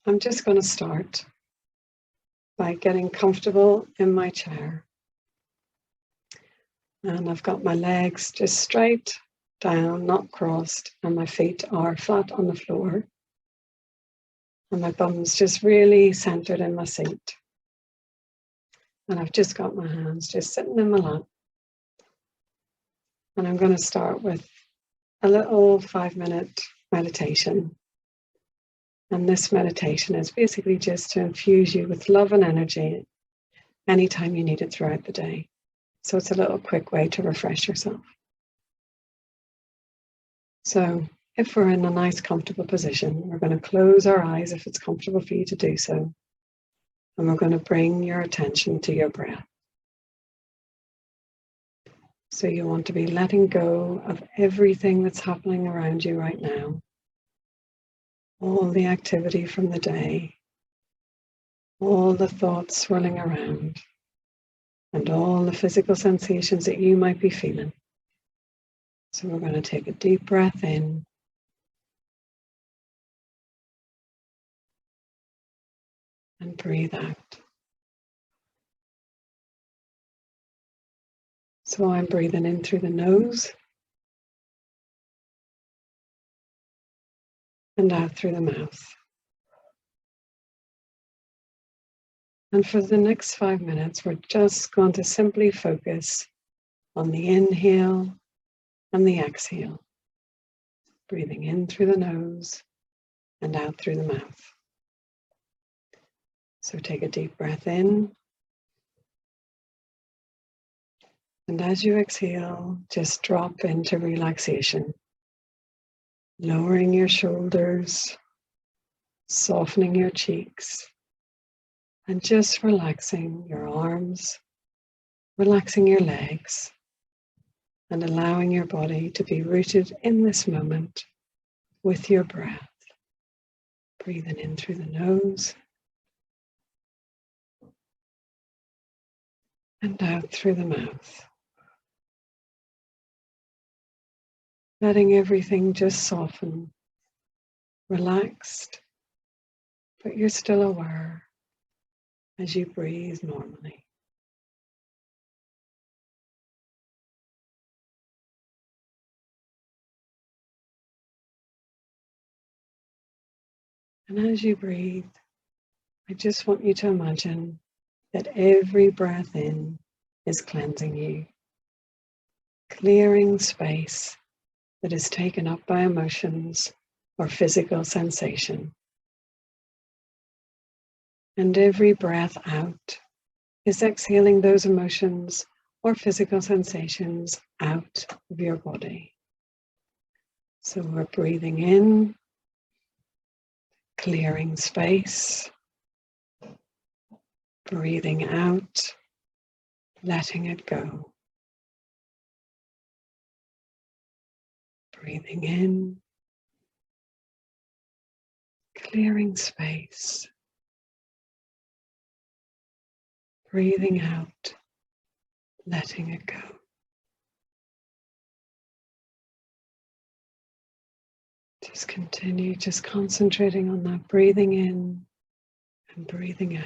I'm just going to start by getting comfortable in my chair. And I've got my legs just straight down, not crossed, and my feet are flat on the floor. And my bum's just really centered in my seat. And I've just got my hands just sitting in my lap. And I'm going to start with a little 5-minute meditation. And this meditation is basically just to infuse you with love and energy anytime you need it throughout the day. So it's a little quick way to refresh yourself. So if we're in a nice, comfortable position, we're going to close our eyes if it's comfortable for you to do so. And we're going to bring your attention to your breath. So you want to be letting go of everything that's happening around you right now. All the activity from the day, all the thoughts swirling around, and all the physical sensations that you might be feeling. So we're going to take a deep breath in. And breathe out. So I'm breathing in through the nose and out through the mouth. And for the next 5 minutes, we're just going to simply focus on the inhale and the exhale. Breathing in through the nose and out through the mouth. So take a deep breath in. And as you exhale, just drop into relaxation. Lowering your shoulders, softening your cheeks, and just relaxing your arms, relaxing your legs, and allowing your body to be rooted in this moment with your breath. Breathing in through the nose and out through the mouth. Letting everything just soften, relaxed, but you're still aware as you breathe normally. And as you breathe, I just want you to imagine that every breath in is cleansing you, clearing space that is taken up by emotions or physical sensation. And every breath out is exhaling those emotions or physical sensations out of your body. So we're breathing in, clearing space, breathing out, letting it go. Breathing in, clearing space. Breathing out, letting it go. Just continue, just concentrating on that breathing in and breathing out.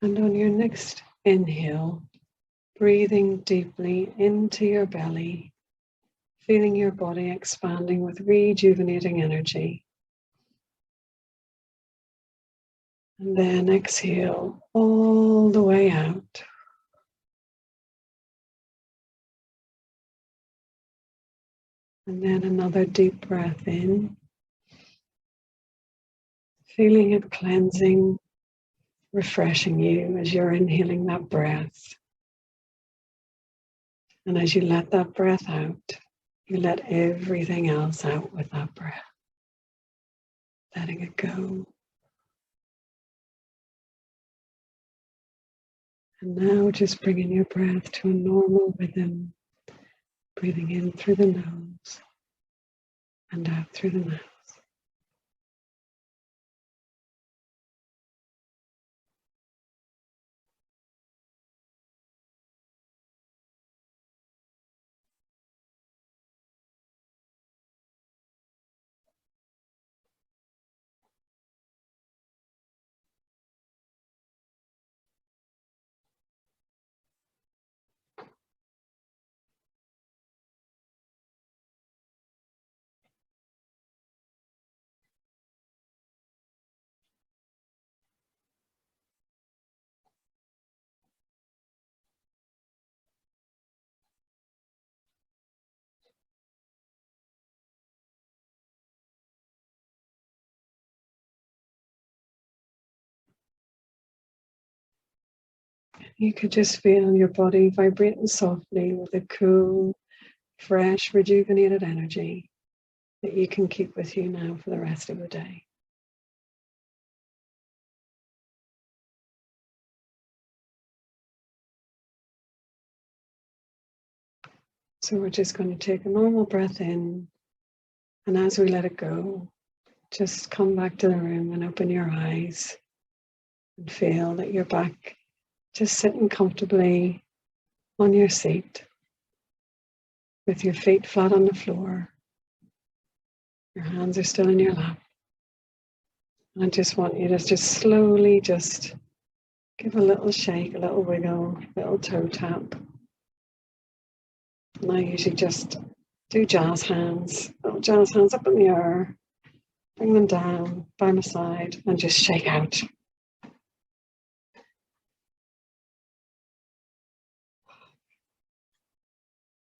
And on your next inhale, breathing deeply into your belly, feeling your body expanding with rejuvenating energy. And then exhale all the way out. And then another deep breath in, feeling it cleansing, refreshing you as you're inhaling that breath. And as you let that breath out, you let everything else out with that breath. Letting it go. And now just bringing your breath to a normal rhythm, Breathing in through the nose and out through the mouth. You could just feel your body vibrating softly with a cool, fresh, rejuvenated energy that you can keep with you now for the rest of the day. So we're just going to take a normal breath in, and as we let it go, just come back to the room and open your eyes and feel that you're back just sitting comfortably on your seat with your feet flat on the floor. Your hands are still in your lap. And I just want you to just slowly just give a little shake, a little wiggle, a little toe tap. And I usually just do jazz hands, little jazz hands up in the air, bring them down by my side and just shake out.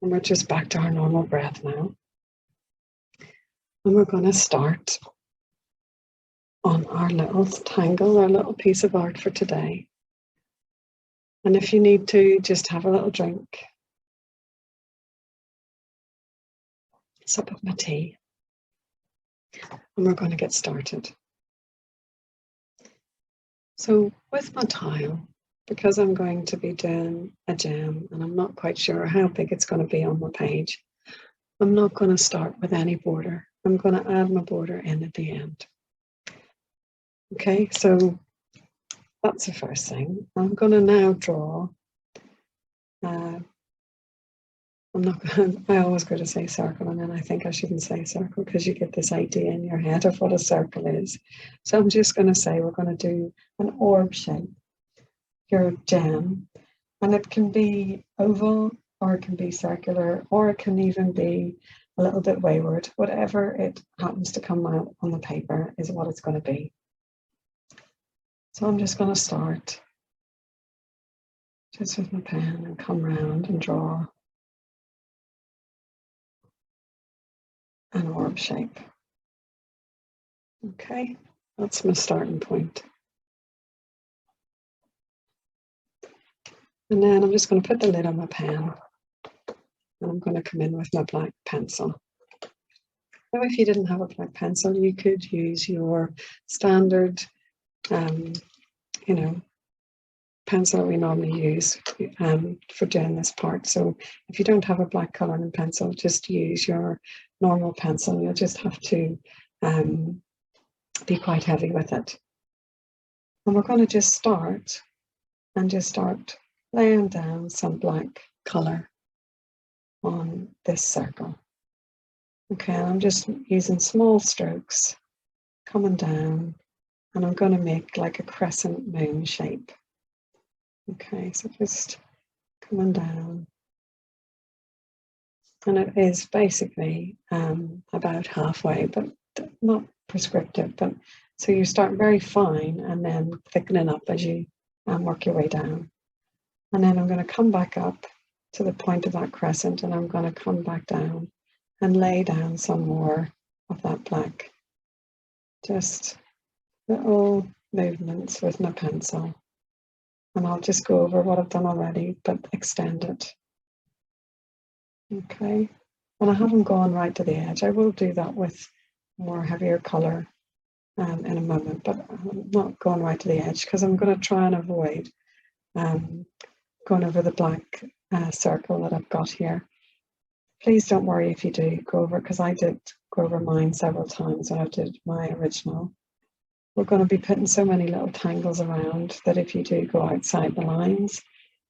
And we're just back to our normal breath now. And we're going to start on our little tangle, our little piece of art for today. And if you need to, just have a little drink. Sip of my tea. And we're going to get started. So with my tile, because I'm going to be doing a gem and I'm not quite sure how big it's going to be on my page, I'm not going to start with any border. I'm going to add my border in at the end. Okay, so that's the first thing. I'm going to now draw. I'm not going. I always go to say circle, and then I think I shouldn't say circle because you get this idea in your head of what a circle is. So I'm just going to say we're going to do an orb shape. Your gem, and it can be oval, or it can be circular, or it can even be a little bit wayward. Whatever it happens to come out on the paper is what it's going to be. So I'm just going to start just with my pen and come round and draw an orb shape. Okay, that's my starting point. And then I'm just going to put the lid on my pen and I'm going to come in with my black pencil. Now, if you didn't have a black pencil, you could use your standard, pencil we normally use for doing this part. So if you don't have a black colouring pencil, just use your normal pencil. You'll just have to be quite heavy with it. And we're going to just start laying down some black colour on this circle. Okay, and I'm just using small strokes coming down, and I'm going to make like a crescent moon shape. Okay, so just coming down, and it is basically about halfway, but not prescriptive. But so you start very fine and then thickening up as you work your way down. And then I'm going to come back up to the point of that crescent, and I'm going to come back down and lay down some more of that black. Just little movements with my pencil. And I'll just go over what I've done already, but extend it. Okay, and I haven't gone right to the edge. I will do that with more heavier colour in a moment, but I'm not going right to the edge because I'm going to try and avoid going over the black circle that I've got here. Please don't worry if you do go over, because I did go over mine several times when I did my original. We're going to be putting so many little tangles around that if you do go outside the lines,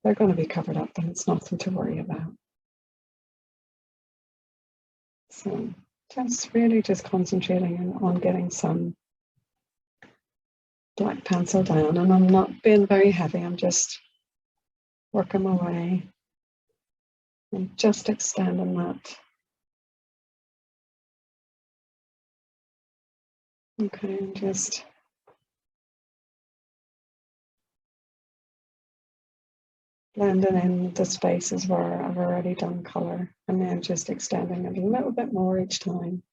they're going to be covered up and it's nothing to worry about. So just really just concentrating on getting some black pencil down, and I'm not being very heavy, I'm just working my way and just extending that. Okay, and just blending in the spaces where I've already done colour, and then just extending it a little bit more each time.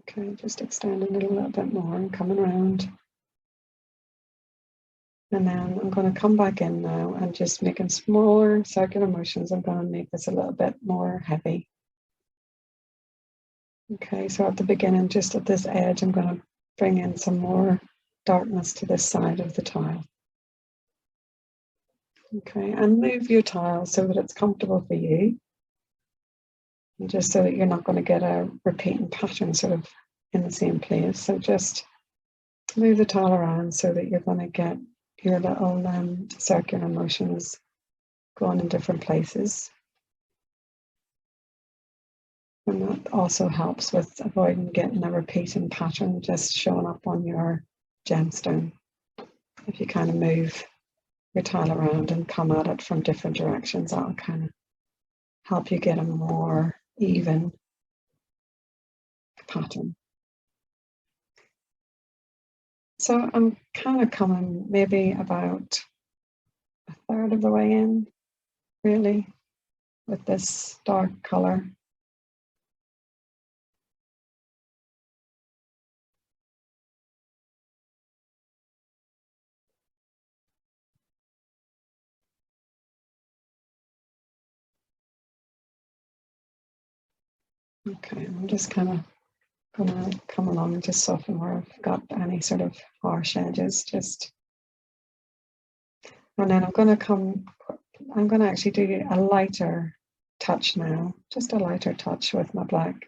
Okay, just extending it a little bit more and coming around. And then I'm going to come back in now and just making smaller circular motions. I'm going to make this a little bit more heavy. Okay, so at the beginning, just at this edge, I'm going to bring in some more darkness to this side of the tile. Okay, and move your tile so that it's comfortable for you. And just so that you're not going to get a repeating pattern sort of in the same place. So just move the tile around so that you're going to get your little circular motions going in different places. And that also helps with avoiding getting a repeating pattern just showing up on your gemstone. If you kind of move your tile around and come at it from different directions, that'll kind of help you get a more even pattern. So I'm kind of coming maybe about a third of the way in, really, with this dark color. Okay, I'm just kind of going to come along and just soften where I've got any sort of harsh edges, just. And then I'm going to actually do a lighter touch now, just a lighter touch with my black,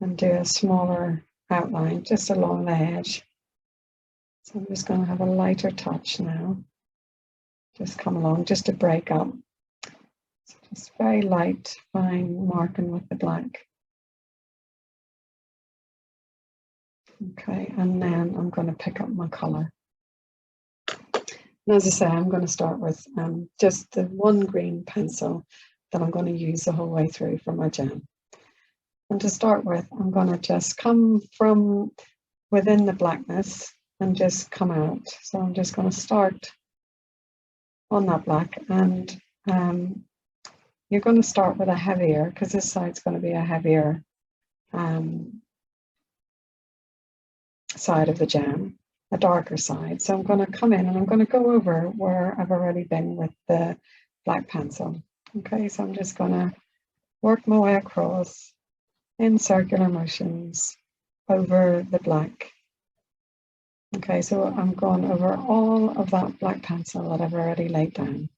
and do a smaller outline just along the edge. So I'm just going to have a lighter touch now, just come along just to break up. So just very light, fine marking with the black. Okay, and then I'm going to pick up my colour. And as I say, I'm going to start with just the one green pencil that I'm going to use the whole way through for my gem. And to start with, I'm going to just come from within the blackness and just come out. So I'm just going to start on that black, and you're going to start with a heavier, because this side's going to be a heavier side of the gem, a darker side. So I'm going to come in and I'm going to go over where I've already been with the black pencil. Okay, so I'm just going to work my way across in circular motions over the black. Okay, so I'm going over all of that black pencil that I've already laid down.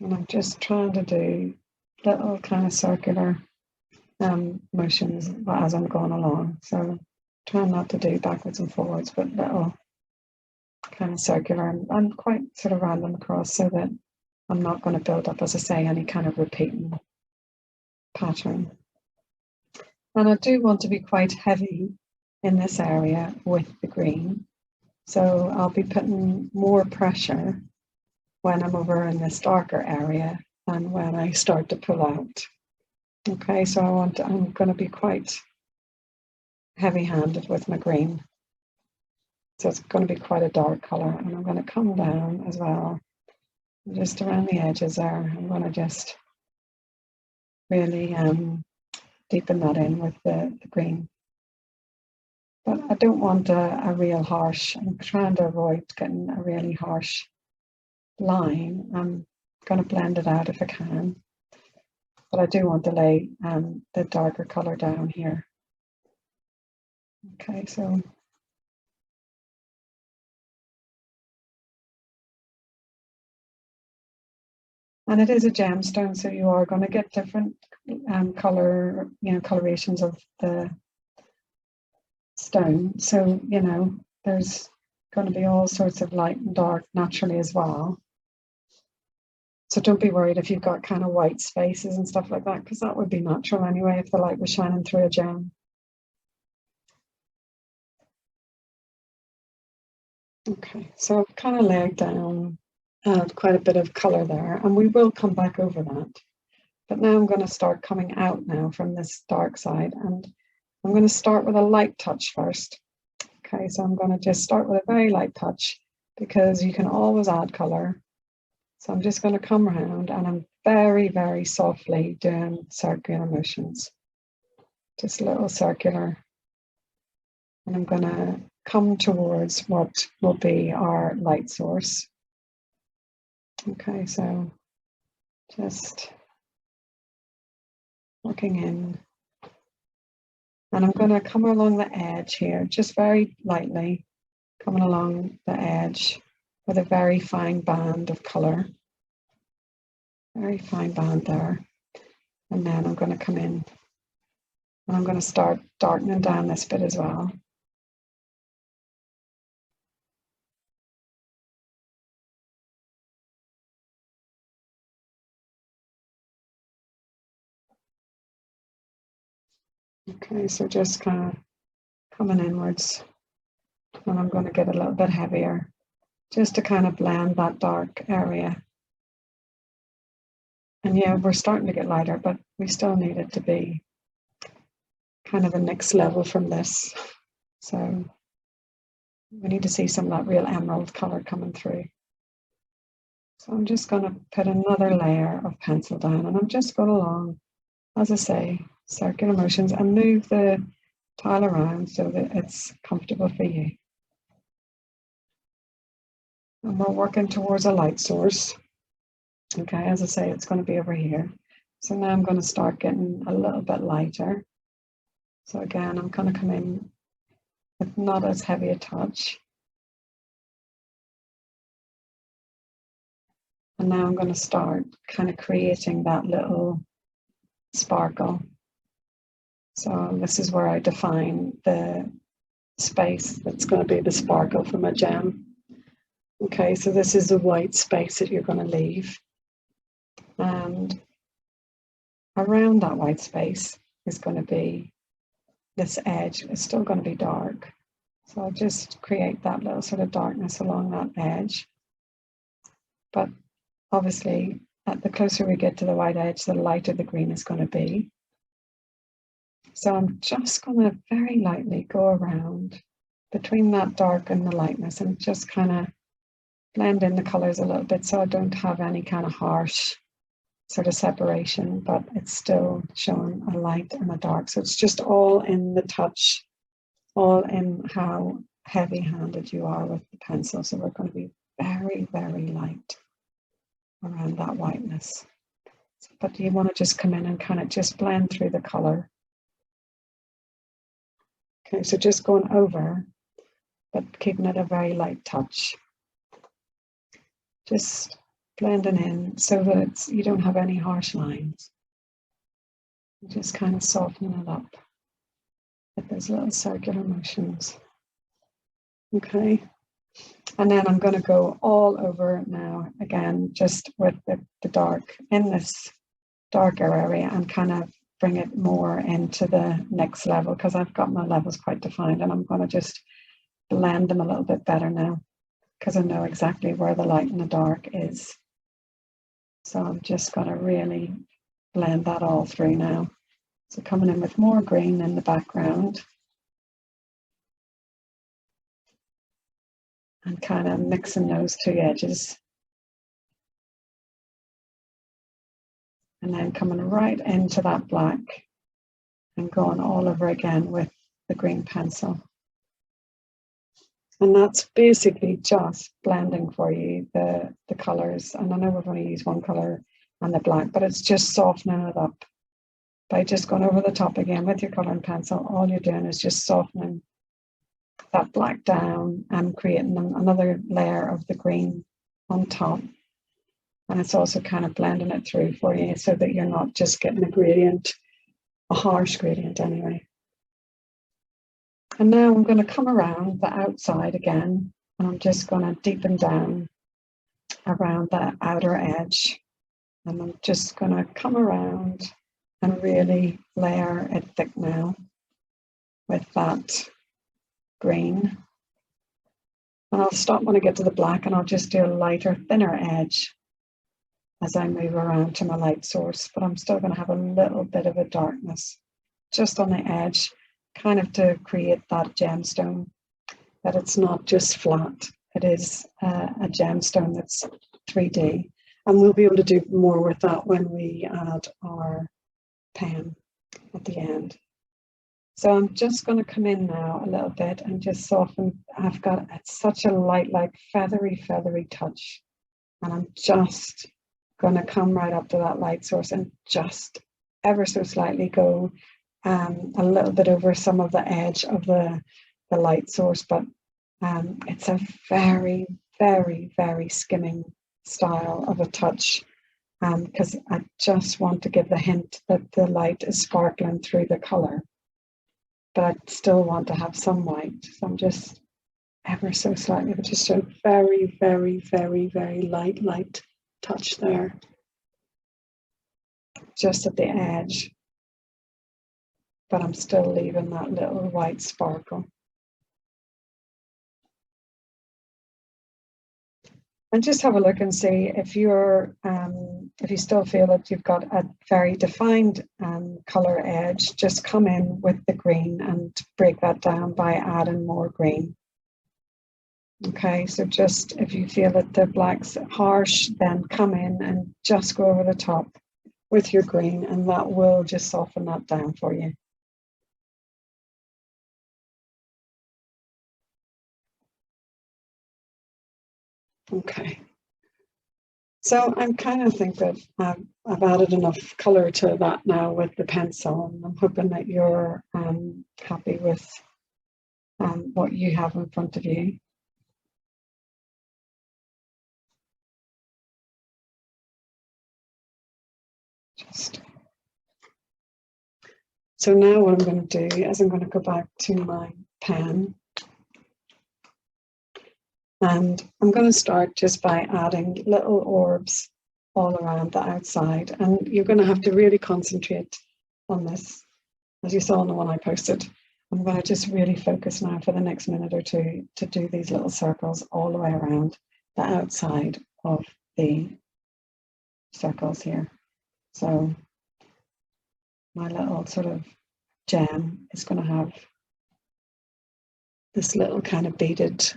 And I'm just trying to do little kind of circular motions as I'm going along. So trying not to do backwards and forwards, but little kind of circular and quite sort of random across, so that I'm not going to build up, as I say, any kind of repeating pattern. And I do want to be quite heavy in this area with the green. So I'll be putting more pressure when I'm over in this darker area and when I start to pull out. Okay, so I'm going to be quite heavy-handed with my green. So it's going to be quite a dark colour, and I'm going to come down as well, just around the edges there. I'm going to just really deepen that in with the green. But I don't want a real harsh, I'm trying to avoid getting a really harsh line. I'm going to blend it out if I can. but I do want to lay the darker color down here. Okay, so and it is a gemstone, so you are going to get different color, colorations of the stone. So, there's going to be all sorts of light and dark naturally as well. So don't be worried if you've got kind of white spaces and stuff like that, because that would be natural anyway if the light was shining through a gem. Okay, so I've kind of laid down quite a bit of color there, and we will come back over that. But now I'm going to start coming out now from this dark side, and I'm going to start with a light touch first. Okay, so I'm going to just start with a very light touch because you can always add color. So I'm just going to come around and I'm very, very softly doing circular motions. Just a little circular. And I'm going to come towards what will be our light source. Okay, so just working in. And I'm going to come along the edge here, just very lightly, coming along the edge with a very fine band of color. Very fine band there. And then I'm going to come in and I'm going to start darkening down this bit as well. Okay, so just kind of coming inwards, and I'm going to get a little bit heavier just to kind of blend that dark area. And yeah, we're starting to get lighter, but we still need it to be kind of a next level from this. So we need to see some of that real emerald color coming through. So I'm just going to put another layer of pencil down, and I'm just going along, as I say, circular motions, and move the tile around so that it's comfortable for you. And we're working towards a light source. Okay, as I say, it's going to be over here. So now I'm going to start getting a little bit lighter. So again, I'm going to come in with not as heavy a touch. And now I'm going to start kind of creating that little sparkle. So this is where I define the space that's going to be the sparkle for my gem. Okay, so this is the white space that you're going to leave. And around that white space is going to be this edge. It's still going to be dark. So I'll just create that little sort of darkness along that edge. But obviously, the closer we get to the white edge, the lighter the green is going to be. So I'm just going to very lightly go around between that dark and the lightness and just kind of blend in the colors a little bit so I don't have any kind of harsh sort of separation, but it's still showing a light and a dark. So it's just all in the touch, all in how heavy-handed you are with the pencil. So we're going to be very, very light around that whiteness. But you want to just come in and kind of just blend through the color. Okay, so just going over, but keeping it a very light touch. Just blending in so that you don't have any harsh lines. Just kind of softening it up with those little circular motions. Okay, and then I'm going to go all over now again, just with the dark in this darker area and kind of bring it more into the next level because I've got my levels quite defined, and I'm going to just blend them a little bit better now because I know exactly where the light and the dark is. So I'm just going to really blend that all through now. So coming in with more green in the background and kind of mixing those two edges. And then coming right into that black and going all over again with the green pencil. And that's basically just blending for you the colors. And I know we've only used one color and the black, but it's just softening it up. By just going over the top again with your coloring pencil, all you're doing is just softening that black down and creating another layer of the green on top. And it's also kind of blending it through for you so that you're not just getting a gradient, a harsh gradient anyway. And now I'm going to come around the outside again, and I'm just going to deepen down around that outer edge. And I'm just going to come around and really layer it thick now with that green. And I'll stop when I get to the black, and I'll just do a lighter, thinner edge as I move around to my light source. But I'm still going to have a little bit of a darkness just on the edge, kind of to create that gemstone, that it's not just flat. It is a gemstone that's 3D. And we'll be able to do more with that when we add our pen at the end. So I'm just going to come in now a little bit and just soften. I've got such a light, like feathery touch. And I'm just going to come right up to that light source and just ever so slightly go a little bit over some of the edge of the light source, but it's a very, very, very skimming style of a touch, because I just want to give the hint that the light is sparkling through the color, but I still want to have some white. So I'm just ever so slightly, but just a very, very, very, very light touch there, just at the edge. But I'm still leaving that little white sparkle. And just have a look and see if you're, if you still feel that you've got a very defined color edge, just come in with the green and break that down by adding more green. Okay, so just if you feel that the black's harsh, then come in and just go over the top with your green, and that will just soften that down for you. Okay, so I kind of think that I've added enough color to that now with the pencil, and I'm hoping that you're happy with what you have in front of you. So now what I'm going to do is I'm going to go back to my pen, and I'm going to start just by adding little orbs all around the outside, and you're going to have to really concentrate on this. As you saw in the one I posted, I'm going to just really focus now for the next minute or two to do these little circles all the way around the outside of the circles here. So my little sort of gem is going to have this little kind of beaded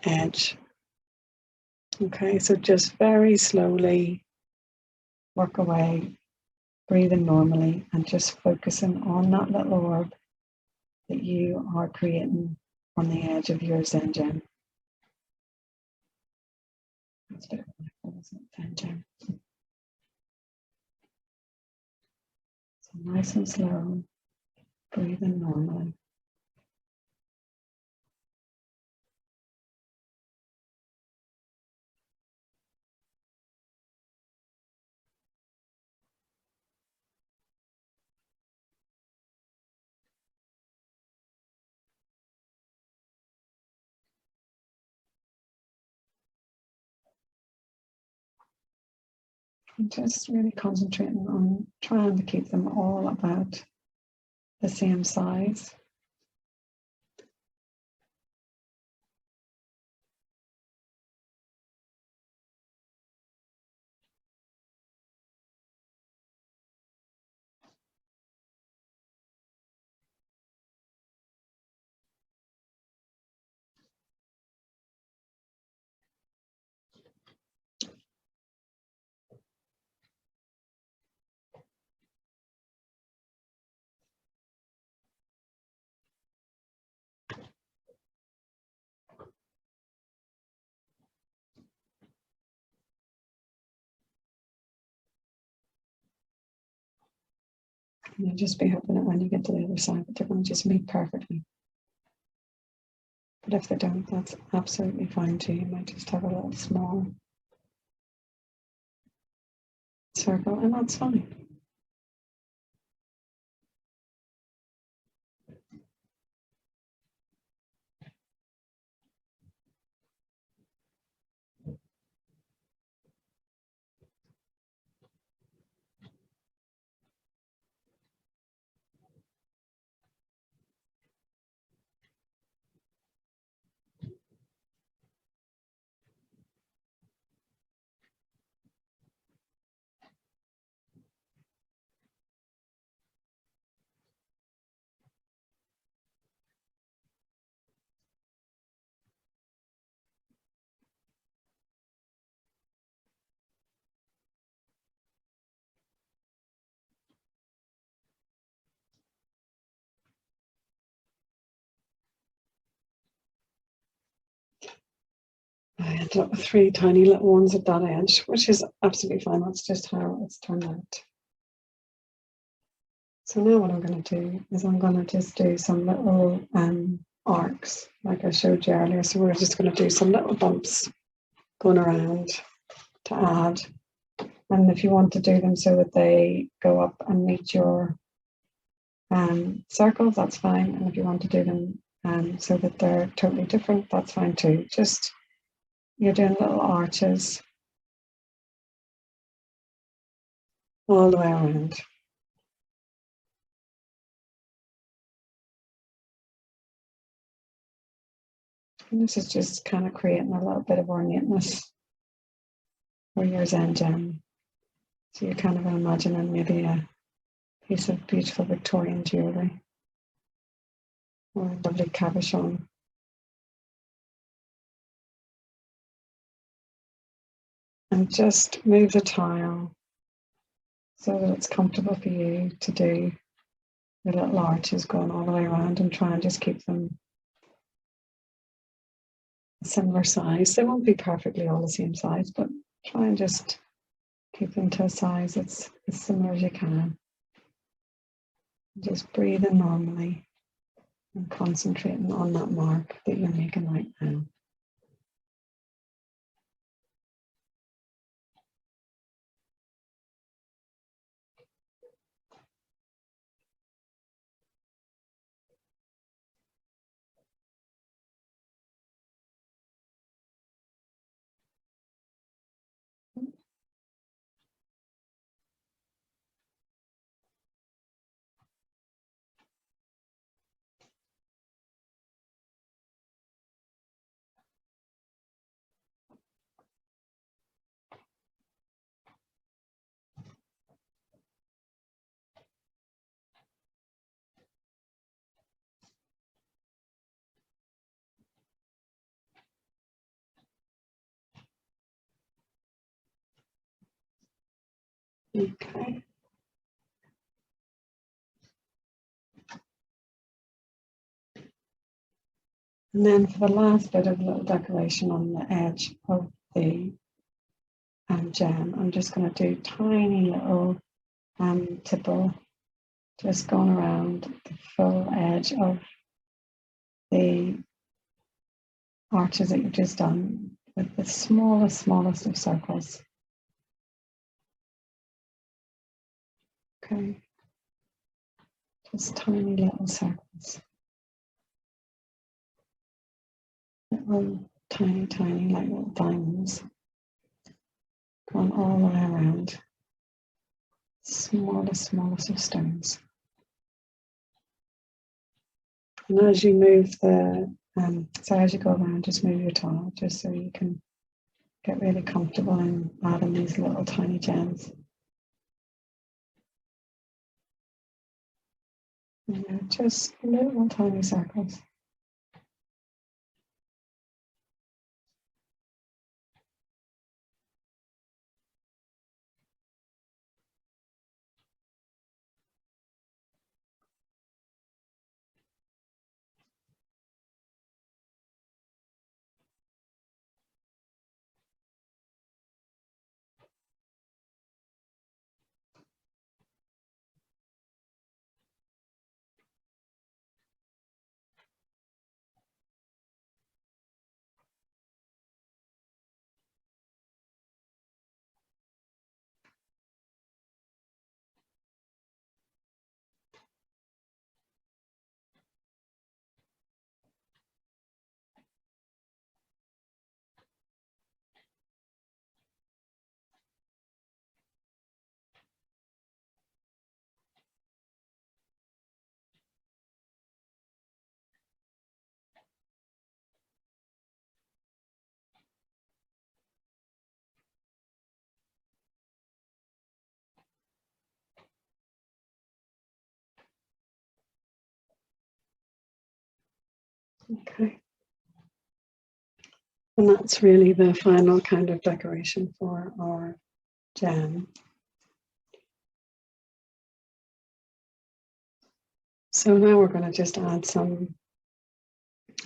edge. Okay, so just very slowly work away, breathing normally, and just focusing on that little orb that you are creating on the edge of your Zengem. That's a bit of Zengem. So nice and slow, breathing normally. And just really concentrating on trying to keep them all about the same size. And you'll just be hoping that when you get to the other side, that they're going to just meet perfectly. But if they don't, that's absolutely fine too. You might just have a little small circle, and that's fine. I ended up with 3 tiny little ones at that edge, which is absolutely fine. That's just how it's turned out. So now what I'm going to do is I'm going to just do some little arcs like I showed you earlier. So we're just going to do some little bumps going around to add. And if you want to do them so that they go up and meet your circles, that's fine. And if you want to do them so that they're totally different, that's fine too. Just you're doing little arches all the way around. And this is just kind of creating a little bit of ornateness for your Zengem. So you're kind of imagining maybe a piece of beautiful Victorian jewellery or a lovely cabochon. And just move the tile so that it's comfortable for you to do the little arches going all the way around, and try and just keep them a similar size. They won't be perfectly all the same size, but try and just keep them to a size that's as similar as you can. Just breathing normally and concentrating on that mark that you're making right now. Okay. And then for the last bit of little decoration on the edge of the gem, I'm just going to do tiny little tipple, just going around the full edge of the arches that you've just done with the smallest of circles. Okay, just tiny little circles. Little tiny like little diamonds going all the way around. Smallest of stones. And as you move the, so as you go around, just move your tile just so you can get really comfortable in adding these little tiny gems. And they're just little tiny circles. Okay. And that's really the final kind of decoration for our jam. So now we're going to just add some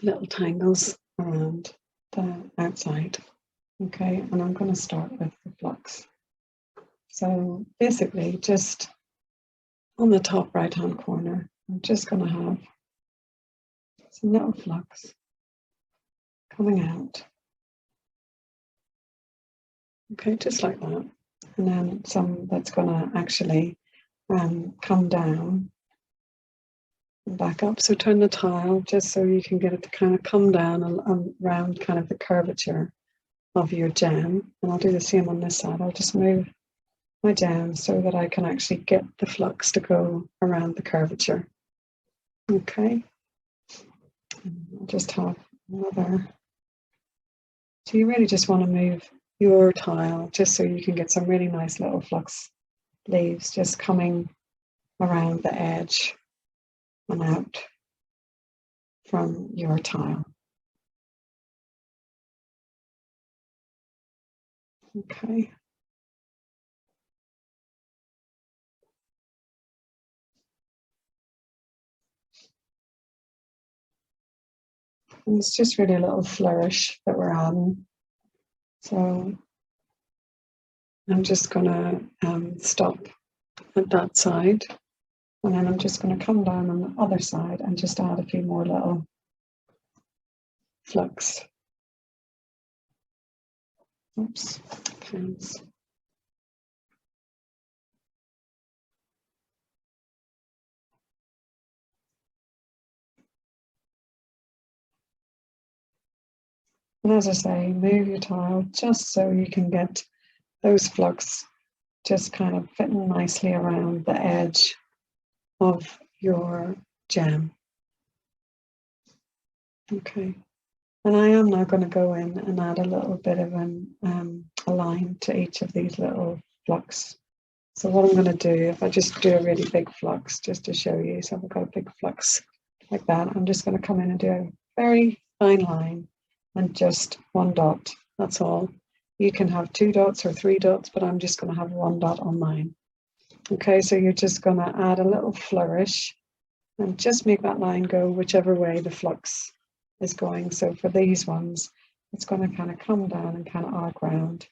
little tangles around the outside. Okay, and I'm going to start with the flux. So basically, just on the top right hand corner, I'm just going to have some little flux coming out. Okay, just like that. And then some that's going to actually come down and back up. So turn the tile just so you can get it to kind of come down around kind of the curvature of your jam. And I'll do the same on this side. I'll just move my jam so that I can actually get the flux to go around the curvature. Okay. And I'll just have another. So you really just want to move your tile just so you can get some really nice little flux leaves just coming around the edge and out from your tile. Okay. And it's just really a little flourish that we're adding. So I'm just going to stop at that side. And then I'm just going to come down on the other side and just add a few more little flux. Oops, pens. And as I say, move your tile just so you can get those flux just kind of fitting nicely around the edge of your jam. Okay. And I am now going to go in and add a little bit of a line to each of these little flux. So what I'm going to do, if I just do a really big flux, just to show you, so I've got a big flux like that, I'm just going to come in and do a very fine line and just one dot, that's all. You can have 2 dots or 3 dots, but I'm just going to have 1 dot on mine. Okay, so you're just going to add a little flourish and just make that line go whichever way the flux is going. So for these ones, it's going to kind of come down and kind of arc round,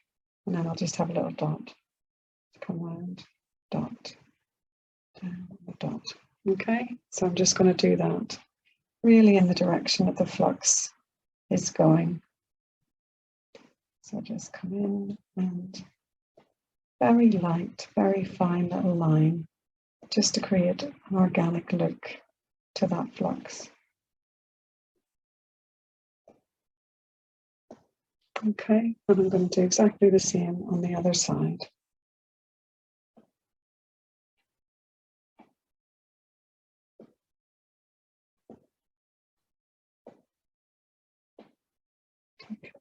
and then I'll just have a little dot. Come round, dot, down, dot. Okay, so I'm just going to do that really in the direction that the flux is going. So just come in and very light, very fine little line, just to create an organic look to that flux. Okay, and I'm going to do exactly the same on the other side. Okay.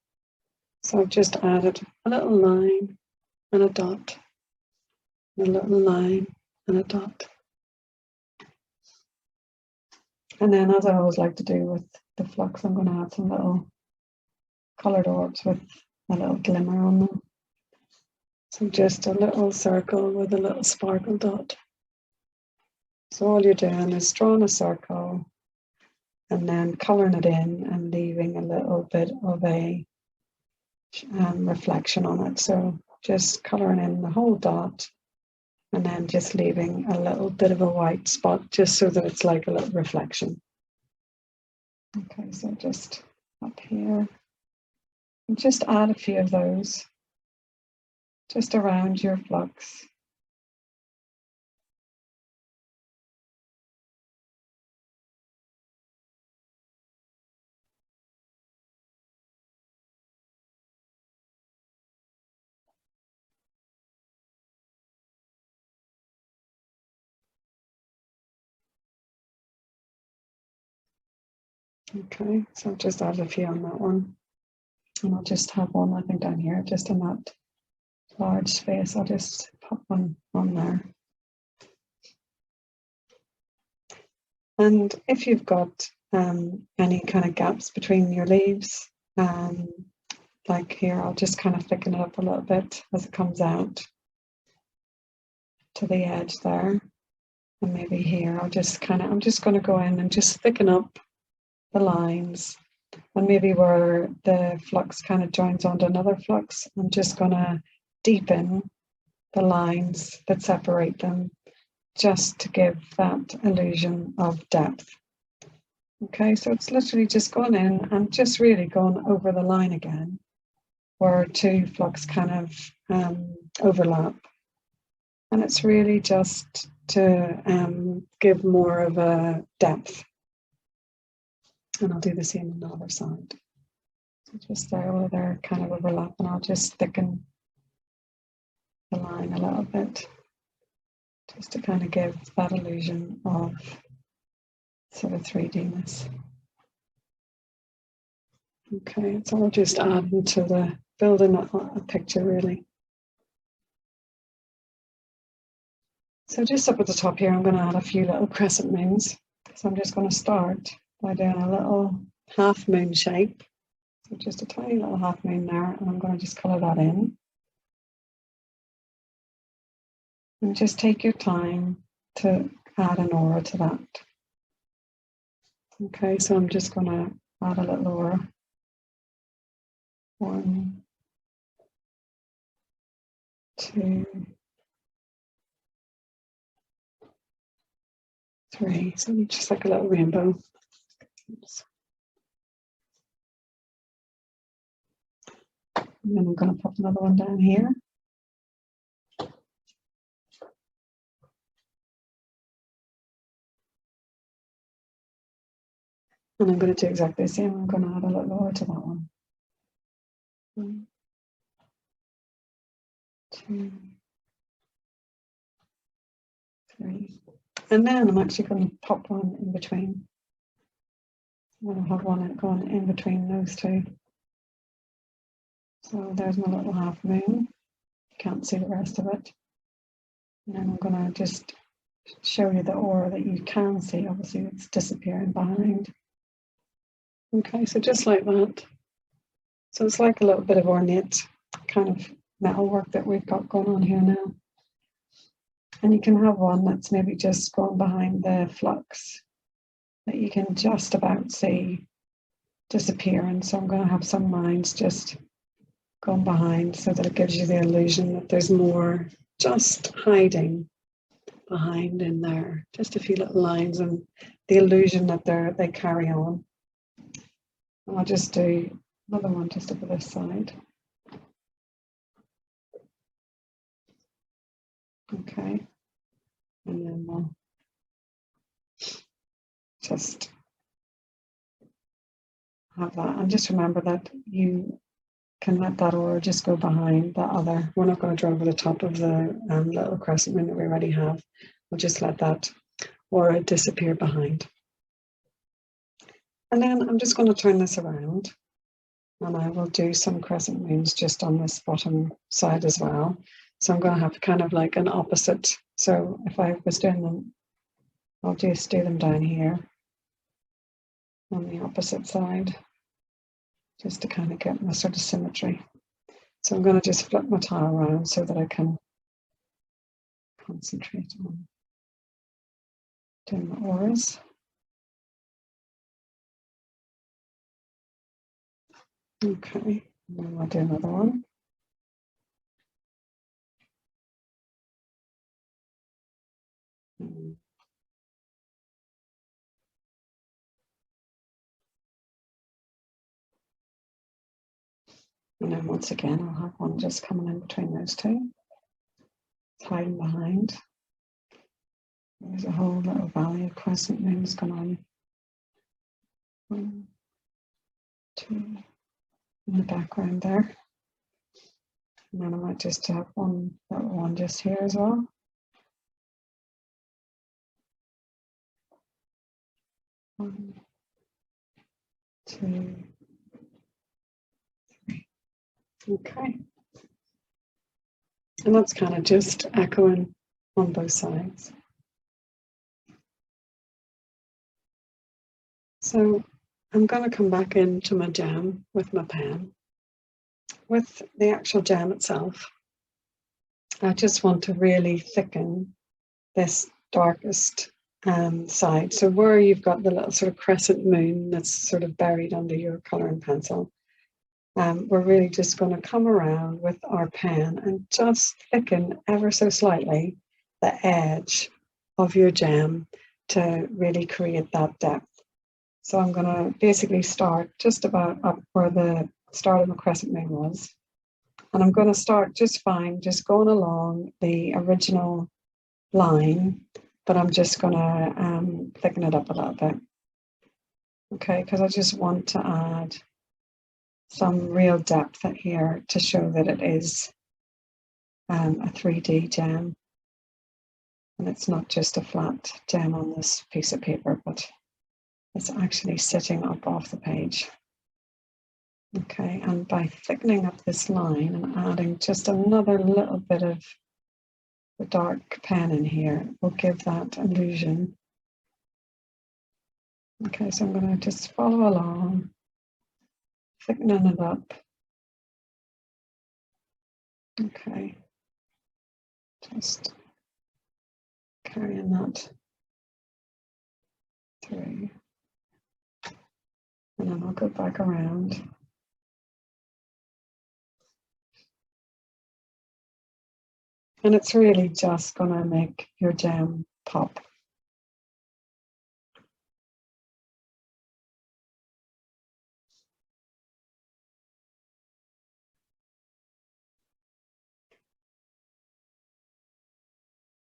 So I've just added a little line and a dot, and a little line and a dot. And then, as I always like to do with the flux, I'm going to add some little coloured orbs with a little glimmer on them. So just a little circle with a little sparkle dot. So all you're doing is drawing a circle and then colouring it in and leaving a little bit of a reflection on it. So just colouring in the whole dot and then just leaving a little bit of a white spot just so that it's like a little reflection. Okay, so just up here. And just add a few of those just around your flux. Okay, so I've just added a few on that one. And I'll just have one, I think, down here, just in that large space. I'll just pop one on there. And if you've got any kind of gaps between your leaves. Like here, I'll just kind of thicken it up a little bit as it comes out to the edge there. And maybe here, I'm just going to go in and just thicken up the lines. And maybe where the flux kind of joins onto another flux, I'm just going to deepen the lines that separate them, just to give that illusion of depth. Okay, so it's literally just going in and just really going over the line again, where two flux kind of overlap. And it's really just to give more of a depth. And I'll do the same on the other side. So just there where they're kind of overlap, and I'll just thicken the line a little bit, just to kind of give that illusion of sort of 3D-ness. Okay, it's all just adding to the building a picture really. So just up at the top here, I'm going to add a few little crescent moons. So I'm just going to start by doing a little half moon shape. So just a tiny little half moon there, and I'm going to just colour that in. And just take your time to add an aura to that. Okay, so I'm just going to add a little aura. 1, 2, 3. So just like a little rainbow. Oops. And then I'm going to pop another one down here. And I'm going to do exactly the same. I'm going to add a little aura to that one. 1, 2, 3. And then I'm actually going to pop one in between. I'm going to have one going in between those two. So there's my little half moon. You can't see the rest of it. And then I'm going to just show you the aura that you can see. Obviously, it's disappearing behind. Okay, so just like that. So it's like a little bit of ornate kind of metal work that we've got going on here now. And you can have one that's maybe just going behind the flux that you can just about see disappearing. So I'm going to have some lines just going behind so that it gives you the illusion that there's more just hiding behind in there. Just a few little lines and the illusion that they carry on. And I'll just do another one just over this side. Okay. And then we'll just have that. And just remember that you can let that aura just go behind that other. We're not going to draw over the top of the little crescent moon that we already have. We'll just let that aura disappear behind. And then I'm just going to turn this around, and I will do some crescent moons just on this bottom side as well. So I'm going to have kind of like an opposite. So if I was doing them, I'll just do them down here on the opposite side, just to kind of get my sort of symmetry. So I'm going to just flip my tile around so that I can concentrate on doing my auras. Okay, and then I'll do another one. And then once again, I'll have one just coming in between those two. It's hiding behind. There's a whole little valley of crescent moons going on. 1, 2, in the background there. And then I might just have one little one just here as well. 1, 2, 3. Okay. And that's kind of just echoing on both sides. So I'm going to come back into my jam with my pen. With the actual jam itself, I just want to really thicken this darkest side. So where you've got the little sort of crescent moon that's sort of buried under your colouring pencil, we're really just going to come around with our pen and just thicken ever so slightly the edge of your jam to really create that depth. So I'm going to basically start just about up where the start of the crescent moon was. And I'm going to start just fine, just going along the original line, but I'm just going to thicken it up a little bit. Okay, because I just want to add some real depth here to show that it is a 3D gem. And it's not just a flat gem on this piece of paper, but it's actually sitting up off the page. Okay, and by thickening up this line and adding just another little bit of the dark pen in here, will give that illusion. Okay, so I'm going to just follow along, thickening it up. Okay, just carrying that through. And then I'll go back around. And it's really just going to make your gem pop.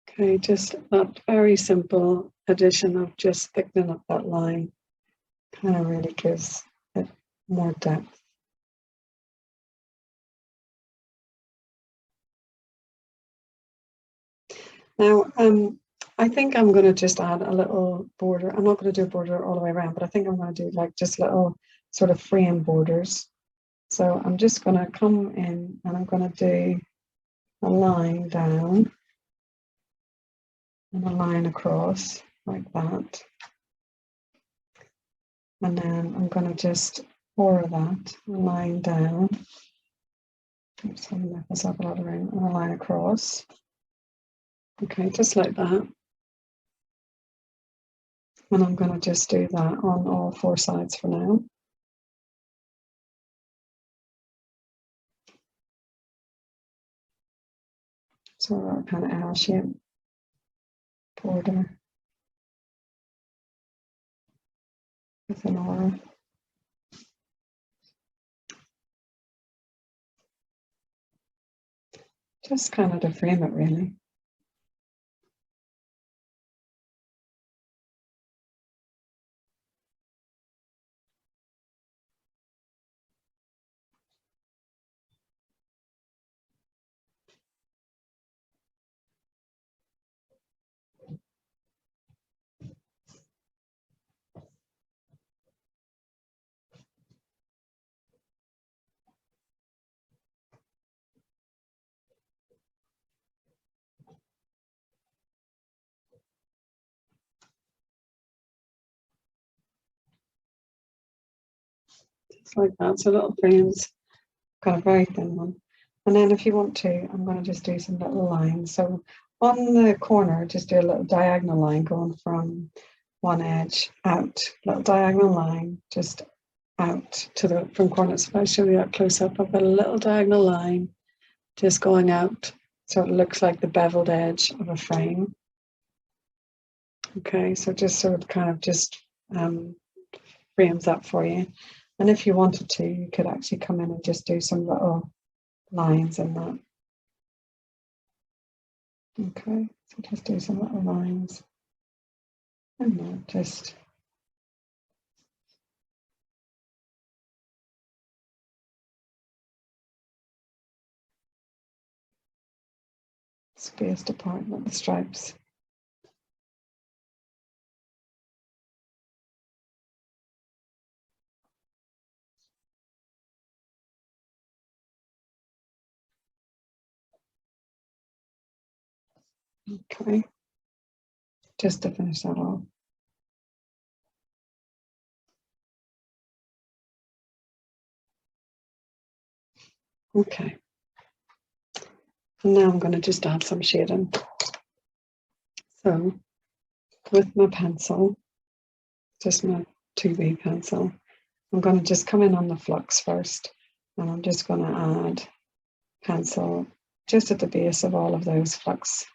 Okay, just that very simple addition of just thickening up that line kind of really gives it more depth. Now, I think I'm going to just add a little border. I'm not going to do a border all the way around, but I think I'm going to do like just little sort of frame borders. So I'm just going to come in and I'm going to do a line down and a line across like that. And then I'm going to just pour that line down. Oops, I'm going to mess this up a lot around, and a line across. Okay, just like that. And I'm going to just do that on all four sides for now. So we're kind of L-shaped border with an aura. Just kind of to frame it, really. Just like that. So little frames, got a very thin one. And then if you want to, I'm going to just do some little lines. So on the corner, just do a little diagonal line going from one edge out, little diagonal line, just out to the from corners. If I show you that close up, I've got a little diagonal line just going out, so it looks like the beveled edge of a frame. Okay, so just sort of kind of just frames that for you. And if you wanted to, you could actually come in and just do some little lines in that. Okay, so just do some little lines and then just spaced apart with the stripes. Okay, just to finish that off. Okay. And now I'm going to just add some shading. So with my pencil, just my 2B pencil, I'm going to just come in on the Flux first, and I'm just going to add pencil just at the base of all of those Flux.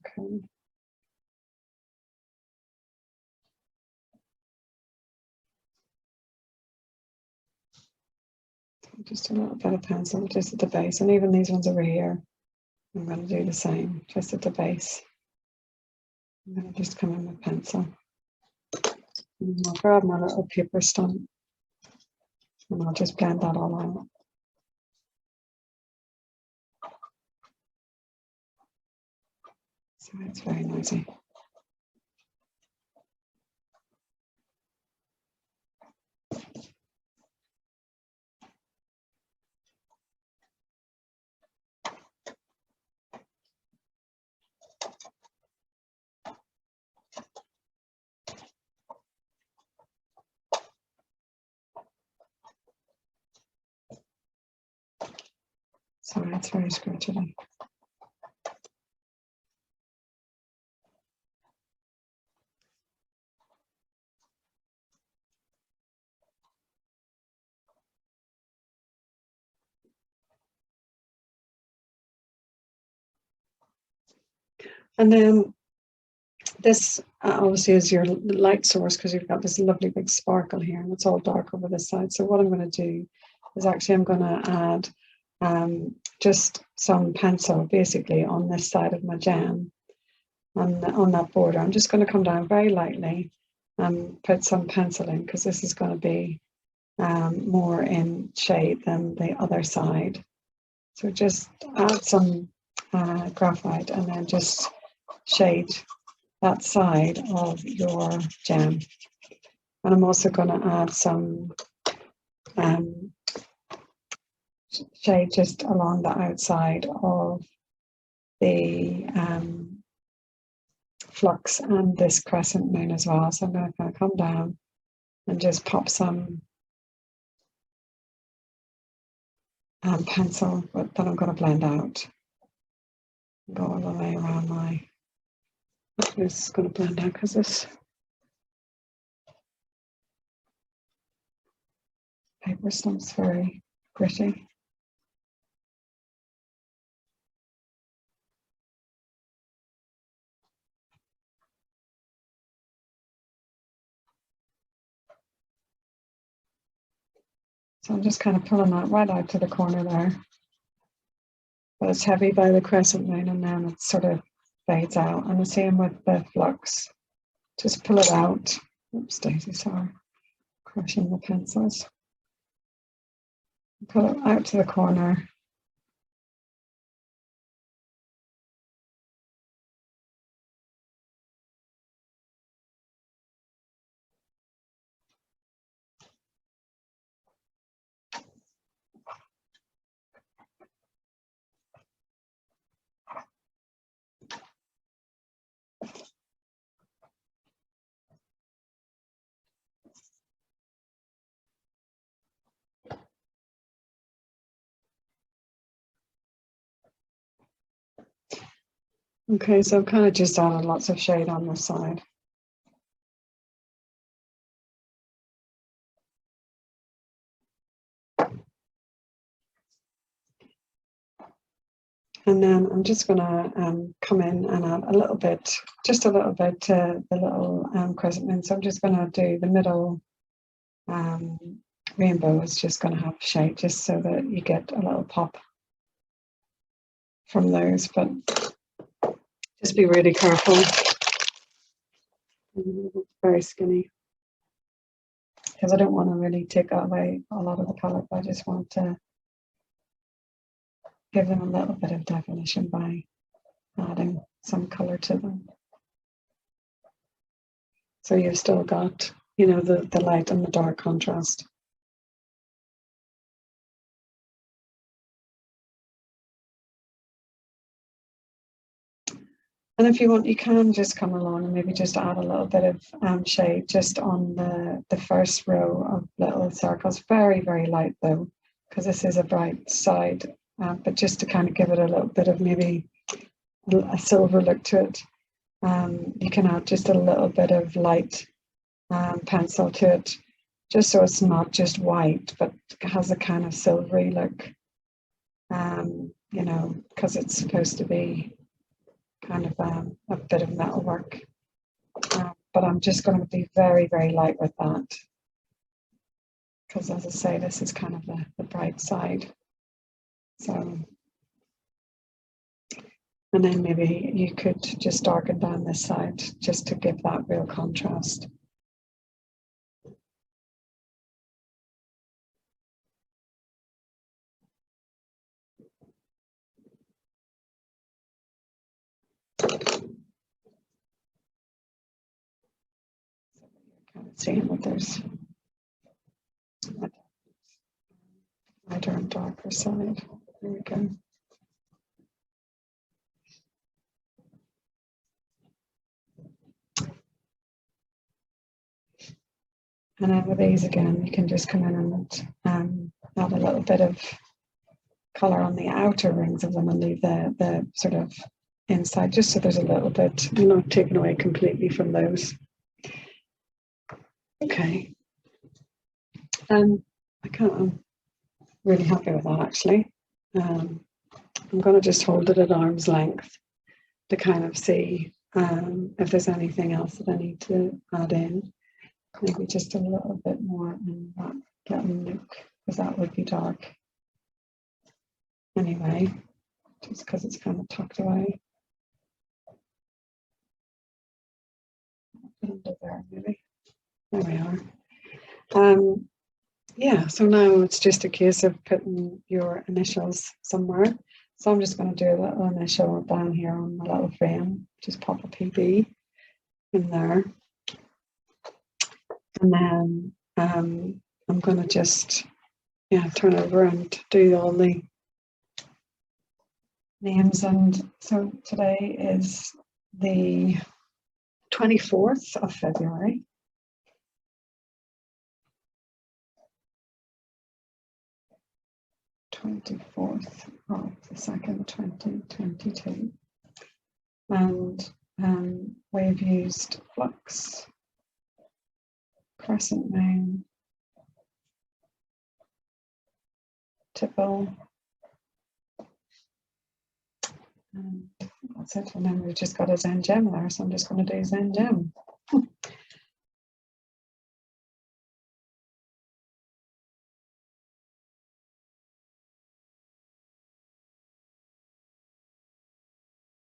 Okay. Just a little bit of pencil just at the base, and even these ones over here, I'm going to do the same, just at the base. I'm going to just come in with pencil. And I'll grab my little paper stump, and I'll just blend that all out. So it's very noisy. Sorry, it's very scratchy. And then this obviously is your light source, because you've got this lovely big sparkle here, and it's all dark over this side. So what I'm going to do is actually I'm going to add just some pencil basically on this side of my gem, and on that border. I'm just going to come down very lightly and put some pencil in, because this is going to be more in shade than the other side. So just add some graphite and then just shade that side of your gem. And I'm also going to add some shade just along the outside of the Flux and this crescent moon as well. So I'm going to come down and just pop some pencil that I'm going to blend out. Go all the way around my, this is going to blend out because this paper stump's very gritty. So I'm just kind of pulling that right out to the corner there. But it's heavy by the crescent moon, and then it sort of fades out. And the same with the Flux. Just pull it out. Oops, Daisy, sorry. Crushing the pencils. Pull it out to the corner. Okay, so I've kind of just added lots of shade on this side. And then I'm just going to come in and add a little bit, just a little bit to the little crescent moon. So I'm just going to do the middle rainbow is just going to have shade, just so that you get a little pop from those. But just be really careful. It's very skinny, because I don't want to really take away a lot of the color, but I just want to give them a little bit of definition by adding some color to them. So you've still got, you know, the light and the dark contrast. And if you want, you can just come along and maybe just add a little bit of shade just on the first row of little circles. Very, very light though, because this is a bright side, but just to kind of give it a little bit of maybe a silver look to it. You can add just a little bit of light pencil to it, just so it's not just white, but has a kind of silvery look, you know, because it's supposed to be kind of a bit of metal work. But I'm just going to be very, very light with that. Because as I say, this is kind of the bright side. So, and then maybe you could just darken down this side just to give that real contrast. Kind of seeing that there's a lighter and darker side. There we go. And then with these again, you can just come in and add a little bit of colour on the outer rings of them and leave the sort of inside, just so there's a little bit, you know, taken away completely from those. Okay. I'm really happy with that actually. I'm going to just hold it at arm's length to kind of see if there's anything else that I need to add in. Maybe just a little bit more in that little nook, because that would be dark anyway, just because it's kind of tucked away. Under there, maybe. There we are. Yeah, so now it's just a case of putting your initials somewhere. So I'm just going to do a little initial down here on the little frame. Just pop a PB in there. And then I'm going to just turn over and do all the names. And so today is the 24th of February. 24th of the 2nd, 2022. And we've used Flux, Crescent Moon, Tipple, and that's it. And then we've just got a Zengem there, so I'm just going to do Zengem.